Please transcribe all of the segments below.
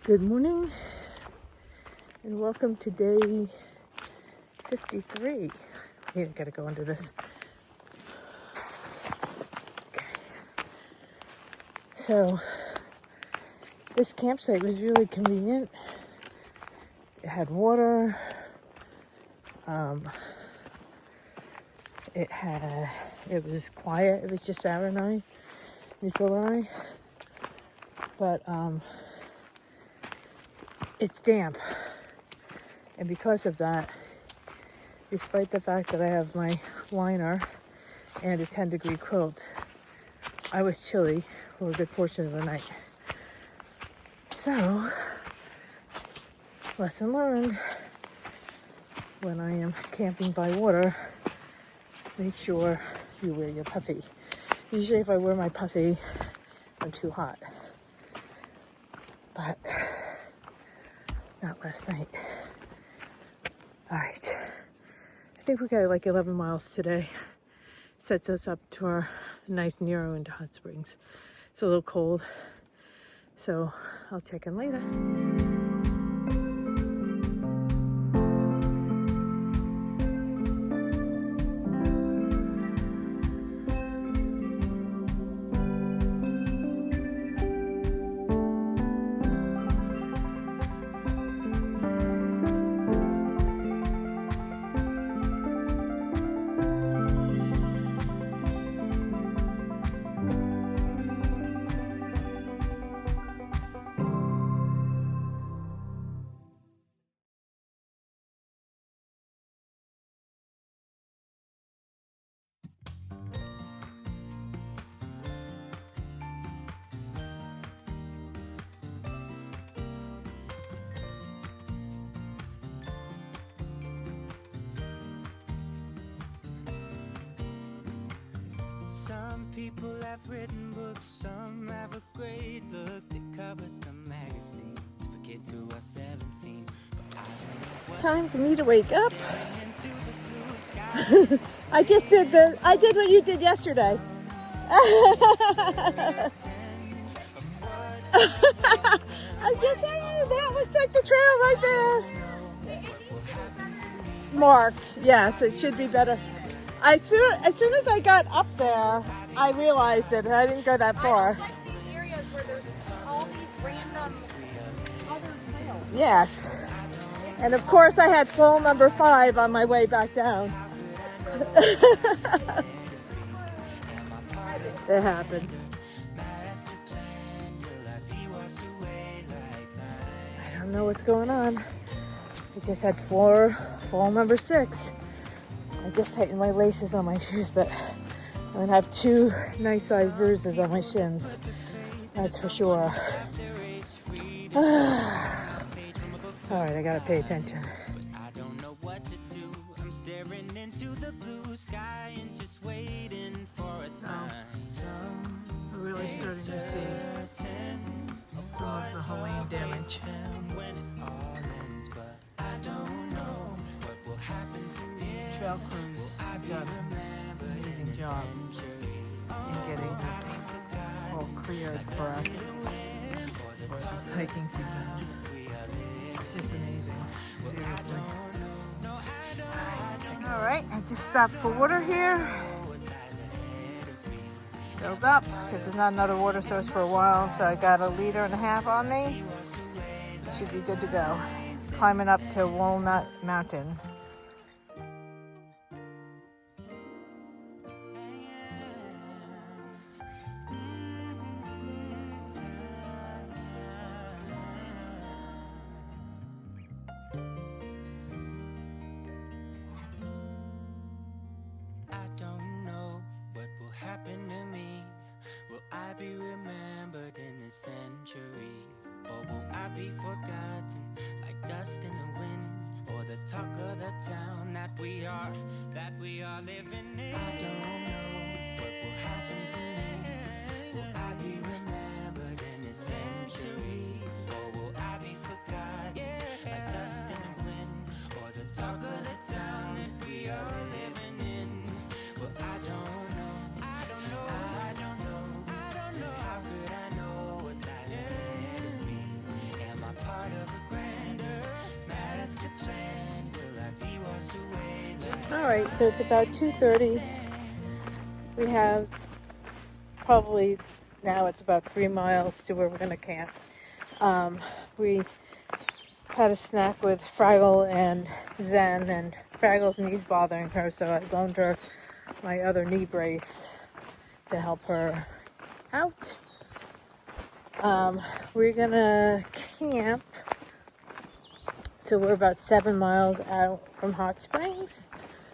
Good morning and welcome to day 53. I gotta go under this. Okay. So this campsite was really convenient. It had water. It was quiet. It was just Sarah and I, Nicole and I. But it's damp. And because of that, despite the fact that I have my liner and a 10-degree quilt, I was chilly for a good portion of the night. So, lesson learned, when I am camping by water, make sure you wear your puffy. Usually if I wear my puffy, I'm too hot. But not last night. All right. I think we got like 11 miles today. Sets us up to our nice Nero into Hot Springs. It's a little cold, so I'll check in later. Some people have written books, some have a great look that covers some magazines for kids who are 17. But I don't know what Time for me to wake up. I did what you did yesterday. I'm just saying, that looks like the trail right there. Marked, yes, it should be better. As soon as I got up there, I realized it. I didn't go that far. I checked these areas where there's all these random other trails. Yes. And of course I had fall number 5 on my way back down. It happens. I don't know what's going on. I just had fall number 6. I just tightened my laces on my shoes, but I'm gonna have 2 nice sized bruises on my shins. That's for sure. All right, I gotta pay attention. I don't know what to do. I'm staring into the blue sky and just waiting for a sign. We're really starting to see some of the Helene damage. When it all ends, but I don't know what will happen to me. Trail crews have done an amazing job in getting this all cleared for us for this hiking season. It's just amazing, seriously. All right, I just stopped for water here. Filled up because there's not another water source for a while, so I got 1.5 liters on me. Should be good to go. Climbing up to Walnut Mountain. Happen to me? Will I be remembered in this century? Or will I be forgotten like dust in the wind? Or the talk of the town that we are living in? I don't know what will happen to me. Will I be remembered in this century? Or will I be forgotten like dust in the wind? Or the talk of the town that we are living in? Well, I don't know. How could I know what lies ahead of me? Am I All right, so it's about 2:30. We have probably now it's about 3 miles to where we're going to camp. We had a snack with Fraggle and Zen, and Fraggle's knee's bothering her, so I loaned her my other knee brace to help her out. We're going to camp. So we're about 7 miles out from Hot Springs.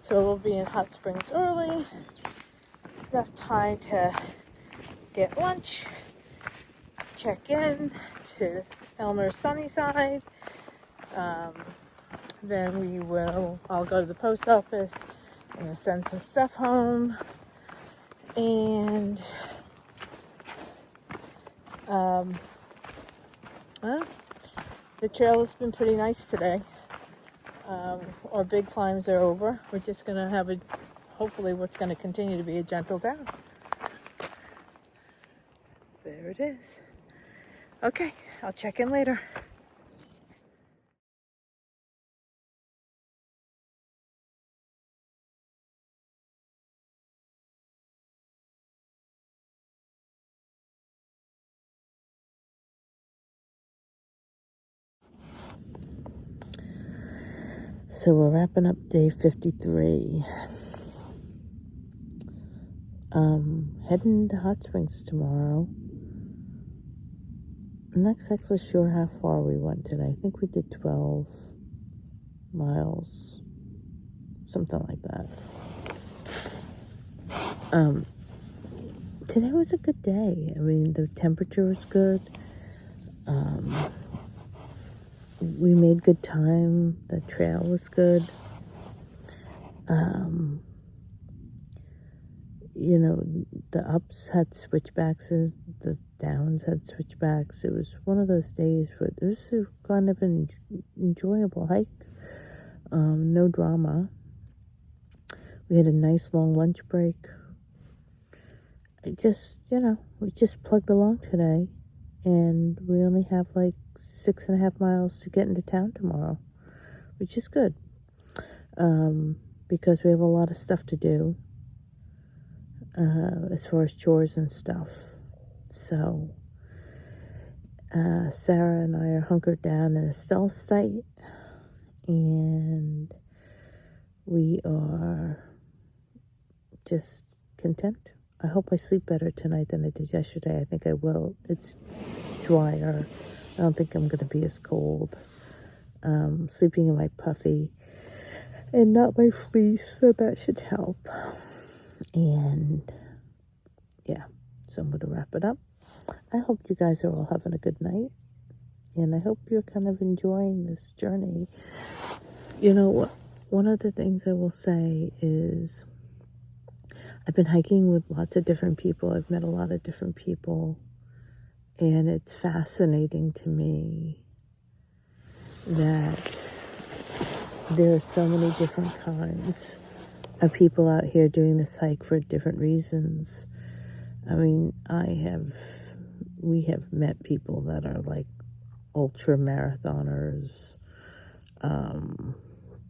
So we'll be in Hot Springs early. Enough time to get lunch, check in to Elmer's Sunnyside. Then I'll go to the post office. I'm going to send some stuff home. And the trail has been pretty nice today. Our big climbs are over. We're just going to have hopefully what's going to continue to be a gentle down. There it is. Okay, I'll check in later. So we're wrapping up day 53. Heading to Hot Springs tomorrow. I'm not exactly sure how far we went today. I think we did 12 miles, something like that. Today was a good day. I mean, the temperature was good. We made good time. The trail was good. The ups had switchbacks, the downs had switchbacks. It was one of those days, but it was kind of an enjoyable hike. No drama. We had a nice long lunch break. We just plugged along today, and we only have like 6.5 miles to get into town tomorrow, which is good, because we have a lot of stuff to do, as far as chores and stuff. So, Sarah and I are hunkered down in a stealth site, and we are just content. I hope I sleep better tonight than I did yesterday. I think I will. It's drier. I don't think I'm going to be as cold. Sleeping in my puffy and not my fleece, so that should help. And yeah, so I'm going to wrap it up. I hope you guys are all having a good night, and I hope you're kind of enjoying this journey. One of the things I will say is I've been hiking with lots of different people. I've met a lot of different people, and it's fascinating to me that there are so many different kinds of people out here doing this hike for different reasons. I mean, we have met people that are like ultra marathoners.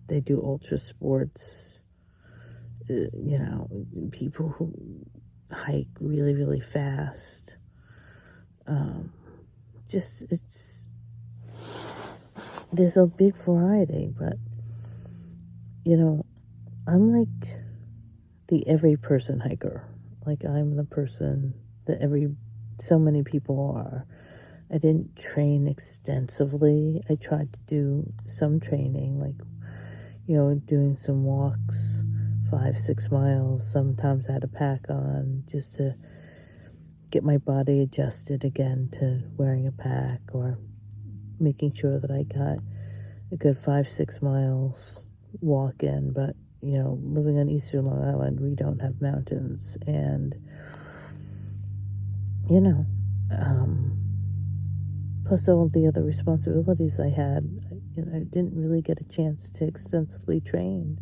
They do ultra sports. People who hike really, really fast. There's a big variety, but, I'm like the every person hiker. Like, I'm the person that so many people are. I didn't train extensively. I tried to do some training, like, doing some walks, 5-6 miles. Sometimes I had a pack on just to get my body adjusted again to wearing a pack, or making sure that I got a good 5-6 miles walk in. But, living on Eastern Long Island, we don't have mountains. And, plus all the other responsibilities I had, I didn't really get a chance to extensively train.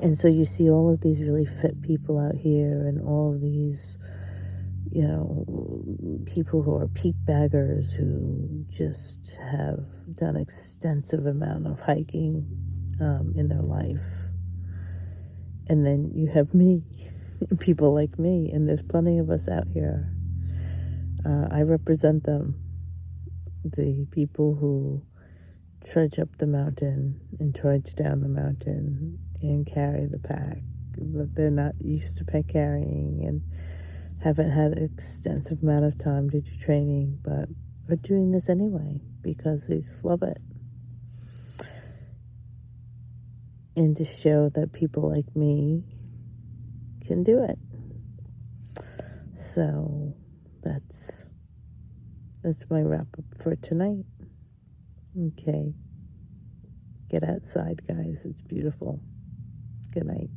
And so you see all of these really fit people out here, and all of these, people who are peak baggers who just have done extensive amount of hiking in their life. And then you have me, people like me, and there's plenty of us out here. I represent them, the people who trudge up the mountain and trudge down the mountain and carry the pack that they're not used to pack carrying and haven't had an extensive amount of time to do training, but are doing this anyway because they just love it. And to show that people like me can do it. So that's my wrap up for tonight. Okay. Get outside, guys. It's beautiful. Good night.